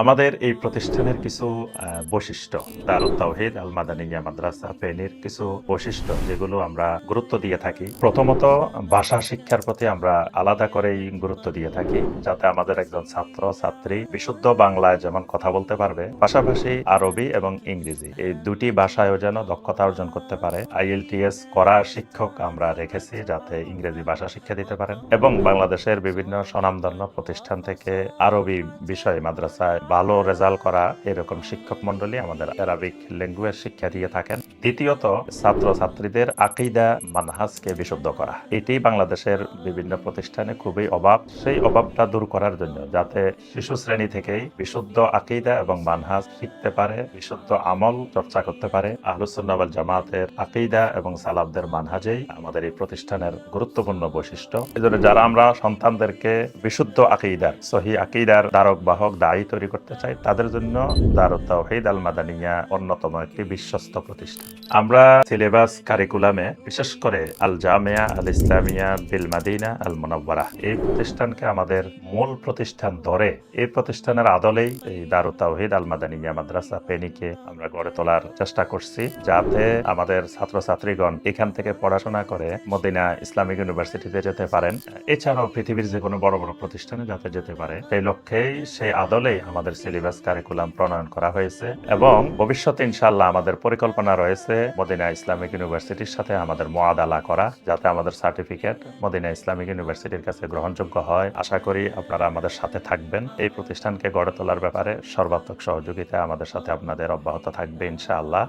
আমাদের এই প্রতিষ্ঠানের কিছু বৈশিষ্ট্য, দারুত তাওহীদ আল মাদানিয়া মাদ্রাসা ফেনীর কিছু বৈশিষ্ট্য যেগুলো আমরা গুরুত্ব দিয়ে থাকি। প্রথমত, ভাষা শিক্ষার প্রতি আমরা আলাদা করেই গুরুত্ব দিয়ে থাকি, যাতে আমাদের একজন ছাত্র ছাত্রী বিশুদ্ধ বাংলায় যেমন কথা বলতে পারবে, পাশাপাশি আরবি এবং ইংরেজি এই দুটি ভাষায়ও যেন দক্ষতা অর্জন করতে পারে। IELTS করা শিক্ষক আমরা রেখেছি, যাতে ইংরেজি ভাষা শিক্ষা দিতে পারেন, এবং বাংলাদেশের বিভিন্ন স্বনামধন্য প্রতিষ্ঠান থেকে আরবি বিষয় মাদ্রাসায় ভালো রেজাল্ট করা এরকম শিক্ষক মন্ডলী আমাদের আরবিক ল্যাঙ্গুয়েজ শিক্ষা দিয়ে থাকেন। দ্বিতীয়ত, ছাত্র ছাত্রীদের আকীদা মানহাজকে বিশুদ্ধ করা, এটি বাংলাদেশের বিভিন্ন প্রতিষ্ঠানে খুবই অভাব। সেই অভাবটা দূর করার জন্য, যাতে শিশু শ্রেণী থেকেই বিশুদ্ধ আকীদা এবং মানহাজ শিখতে পারে, বিশুদ্ধ আমল চর্চা করতে পারে, আহলুস সুন্নাহ ওয়াল জামাতের আকীদা এবং সালাফদের মানহাজেই আমাদের এই প্রতিষ্ঠানের গুরুত্বপূর্ণ বৈশিষ্ট্য। এজন্য যারা আমরা সন্তানদেরকে বিশুদ্ধ আকীদার, সহিহ আকীদার ধারক বাহক দায়ী তৈরি করতে চাই, তাদের জন্য দারুত তাওহীদ আল মাদানিয়া অন্যতম একটি বিশ্বস্ত প্রতিষ্ঠান। আমরা সিলেবাস কারিকুলামে বিশেষ করে আল জামিয়া আল ইসলামিয়া বিল মাদিনা আল মুনাওয়ারা এই প্রতিষ্ঠানকে আমাদের মূল প্রতিষ্ঠান ধরে, এই প্রতিষ্ঠানের আদলেই এই দারুত তাওহীদ আল মাদানিয়া মাদ্রাসা ফেনীকে আমরা গড়ে তোলার চেষ্টা করছি, যাতে আমাদের ছাত্রছাত্রীগণ এখান থেকে পড়াশোনা করে মদিনা ইসলামিক ইউনিভার্সিটিতে যেতে পারেন, এছাড়াও পৃথিবীর যে কোনো বড় বড় প্রতিষ্ঠানে যাতে যেতে পারে। সেই লক্ষ্যেই, সেই আদলেই আমাদের সিলেবাস কারিকুলাম প্রণয়ন করা হয়েছে, এবং ভবিষ্যতে ইনশাআল্লাহ আমাদের পরিকল্পনা রয়েছে মদিনা ইসলামিক ইউনিভার্সিটির সাথে আমাদের মুআদালা করা, যাতে আমাদের সার্টিফিকেট মদিনা ইসলামিক ইউনিভার্সিটির কাছে গ্রহণযোগ্য হয়। আশা করি আপনারা আমাদের সাথে থাকবেন। এই প্রতিষ্ঠানকে গড়ে তোলার ব্যাপারে সর্বাত্মক সহযোগিতা আমাদের সাথে আপনাদের অব্যাহত থাকবে ইনশাআল্লাহ।